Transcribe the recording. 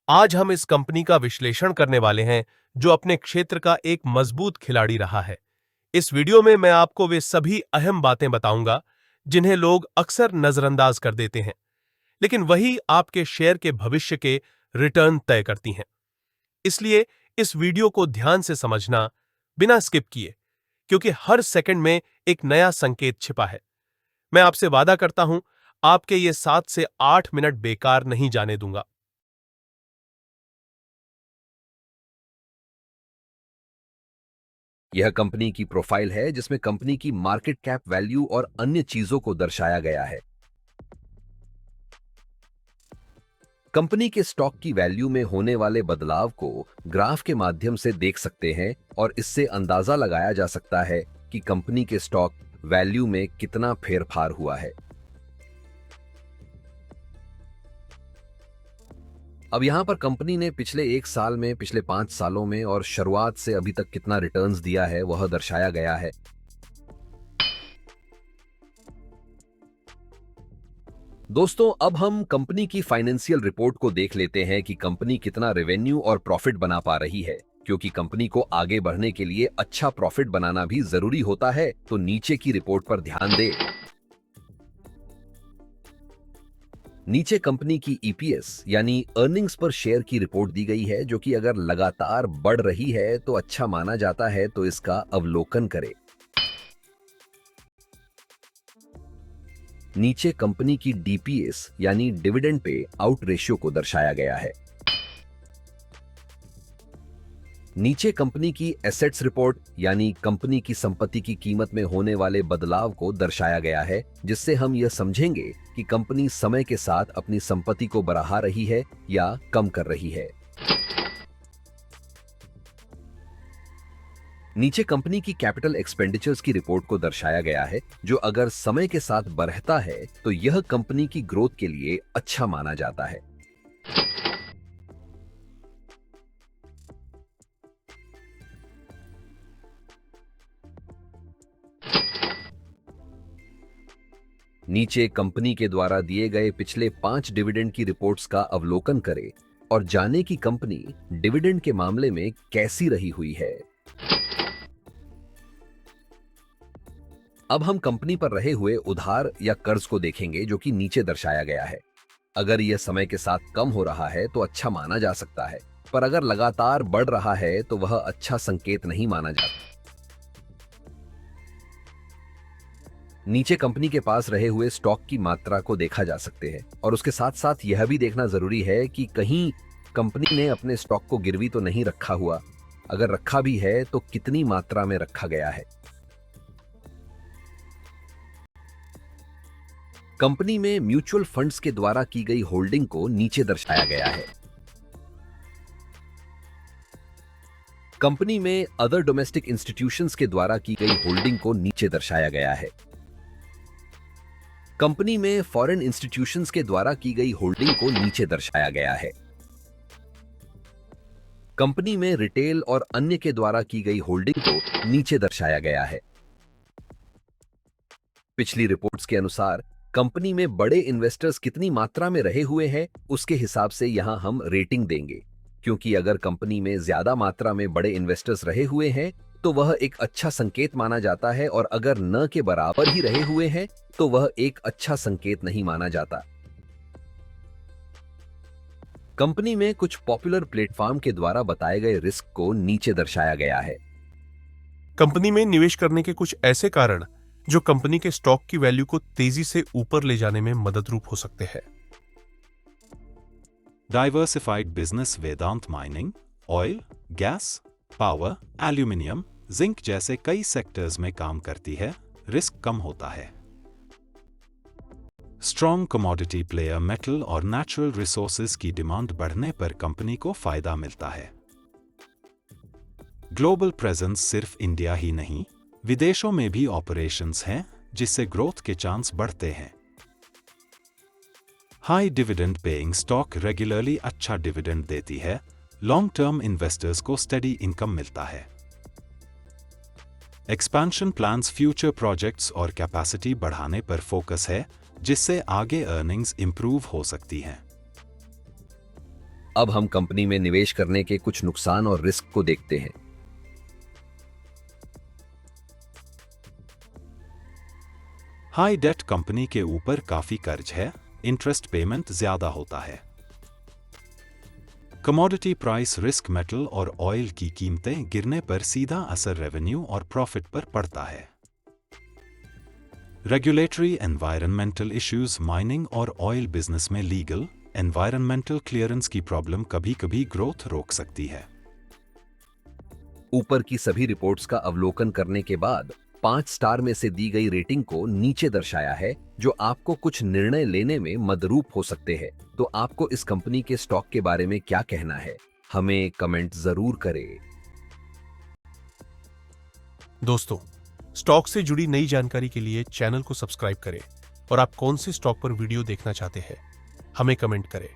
आज हम इस कंपनी का विश्लेषण करने वाले हैं जो अपने क्षेत्र का एक मजबूत खिलाड़ी रहा है। इस वीडियो में मैं आपको वे सभी अहम बातें बताऊंगा जिन्हें लोग अक्सर नजरअंदाज कर देते हैं, लेकिन वही आपके शेयर के भविष्य के रिटर्न तय करती हैं। इसलिए इस वीडियो को ध्यान से समझना, बिना स्किप किए, क्योंकि हर सेकंड में एक नया संकेत छिपा है। मैं आपसे वादा करता हूं, आपके ये 7 से 8 मिनट बेकार नहीं जाने दूंगा। यह कंपनी की प्रोफाइल है जिसमें कंपनी की मार्केट कैप वैल्यू और अन्य चीजों को दर्शाया गया है। कंपनी के स्टॉक की वैल्यू में होने वाले बदलाव को ग्राफ के माध्यम से देख सकते हैं और इससे अंदाजा लगाया जा सकता है कि कंपनी के स्टॉक वैल्यू में कितना फेरफार हुआ है। अब यहां पर कंपनी ने पिछले 1 साल में, पिछले 5 सालों में और शुरुआत से अभी तक कितना रिटर्न्स दिया है वह दर्शाया गया है। दोस्तों, अब हम कंपनी की फाइनेंशियल रिपोर्ट को देख लेते हैं कि कंपनी कितना रेवेन्यू और प्रॉफिट बना पा रही है, क्योंकि कंपनी को आगे बढ़ने के लिए अच्छा प्रॉफिट बनाना भी जरूरी होता है। तो नीचे की रिपोर्ट पर ध्यान दें। नीचे कंपनी की ईपीएस यानी अर्निंग्स पर शेयर की रिपोर्ट दी गई है, जो कि अगर लगातार बढ़ रही है तो अच्छा माना जाता है, तो इसका अवलोकन करें। नीचे कंपनी की डीपीएस यानी डिविडेंड पे आउट रेशियो को दर्शाया गया है। नीचे कंपनी की एसेट्स रिपोर्ट यानी कंपनी की संपत्ति की कीमत में होने वाले बदलाव को दर्शाया गया है, जिससे हम यह समझेंगे कि कंपनी समय के साथ अपनी संपत्ति को बढ़ा रही है या कम कर रही है। नीचे कंपनी की कैपिटल एक्सपेंडिचर्स की रिपोर्ट को दर्शाया गया है, जो अगर समय के साथ बढ़ता है तो यह कंपनी की ग्रोथ के लिए अच्छा माना जाता है। नीचे कंपनी के द्वारा दिए गए पिछले 5 डिविडेंड की रिपोर्ट्स का अवलोकन करें और जानें कि कंपनी डिविडेंड के मामले में कैसी रही हुई है। अब हम कंपनी पर रहे हुए उधार या कर्ज को देखेंगे, जो कि नीचे दर्शाया गया है। अगर यह समय के साथ कम हो रहा है तो अच्छा माना जा सकता है, पर अगर लगातार बढ़ रहा है तो वह अच्छा संकेत नहीं माना जाता। नीचे कंपनी के पास रहे हुए स्टॉक की मात्रा को देखा जा सकते हैं और उसके साथ साथ यह भी देखना जरूरी है कि कहीं कंपनी ने अपने स्टॉक को गिरवी तो नहीं रखा हुआ। अगर रखा भी है तो कितनी मात्रा में रखा गया है। कंपनी में म्यूचुअल फंड्स के द्वारा की गई होल्डिंग को नीचे दर्शाया गया है। कंपनी में अदर डोमेस्टिक इंस्टीट्यूशंस के द्वारा की गई होल्डिंग को नीचे दर्शाया गया है। कंपनी में फॉरेन इंस्टीट्यूशंस के द्वारा की गई होल्डिंग को नीचे दर्शाया गया है। कंपनी में रिटेल और अन्य के द्वारा की गई होल्डिंग को नीचे दर्शाया गया है। पिछली रिपोर्ट्स के अनुसार कंपनी में बड़े इन्वेस्टर्स कितनी मात्रा में रहे हुए हैं, उसके हिसाब से यहां हम रेटिंग देंगे, क्योंकि अगर कंपनी में ज्यादा मात्रा में बड़े इन्वेस्टर्स रहे हुए हैं तो वह एक अच्छा संकेत माना जाता है, और अगर न के बराबर ही रहे हुए हैं तो वह एक अच्छा संकेत नहीं माना जाता। कंपनी में कुछ पॉपुलर प्लेटफॉर्म के द्वारा बताए गए रिस्क को नीचे दर्शाया गया है। कंपनी में निवेश करने के कुछ ऐसे कारण जो कंपनी के स्टॉक की वैल्यू को तेजी से ऊपर ले जाने में मददरूप हो सकते हैं। Diversified business Vedanta mining, oil, gas, power, aluminium, zinc जैसे कई सेक्टर्स में काम करती है, रिस्क कम होता है। स्ट्रॉन्ग कमोडिटी प्लेयर, मेटल और नेचुरल रिसोर्सेज की डिमांड बढ़ने पर कंपनी को फायदा मिलता है। ग्लोबल प्रेजेंस सिर्फ इंडिया ही नहीं, विदेशों में भी ऑपरेशंस हैं, जिससे ग्रोथ के चांस बढ़ते हैं। High dividend paying stock regularly अच्छा डिविडेंड देती है, लॉन्ग टर्म इन्वेस्टर्स को स्टेडी इनकम मिलता है। एक्सपेंशन प्लान्स फ्यूचर प्रोजेक्ट्स और कैपेसिटी बढ़ाने पर फोकस है, जिससे आगे अर्निंग्स इंप्रूव हो सकती हैं। अब हम कंपनी में निवेश करने के कुछ नुकसान और रिस्क को देखते हैं। हाई डेट कंपनी के ऊपर काफी कर्ज है, इंटरेस्ट पेमेंट ज्यादा होता है। कमोडिटी प्राइस रिस्क, मेटल और ऑयल की कीमतें गिरने पर सीधा असर रेवेन्यू और प्रॉफिट पर पड़ता है। रेगुलेटरी एनवायरनमेंटल इश्यूज, माइनिंग और ऑयल बिजनेस में लीगल एनवायरनमेंटल क्लियरेंस की प्रॉब्लम कभी-कभी ग्रोथ रोक सकती है। ऊपर की सभी रिपोर्ट्स का अवलोकन करने के बाद 5 स्टार में से दी गई रेटिंग को नीचे दर्शाया है, जो आपको कुछ निर्णय लेने में मदरूप हो सकते हैं। तो आपको इस कंपनी के स्टॉक के बारे में क्या कहना है, हमें कमेंट जरूर करें। दोस्तों, स्टॉक से जुड़ी नई जानकारी के लिए चैनल को सब्सक्राइब करें और आप कौन से स्टॉक पर वीडियो देखना चाहते हैं, हमें कमेंट करें।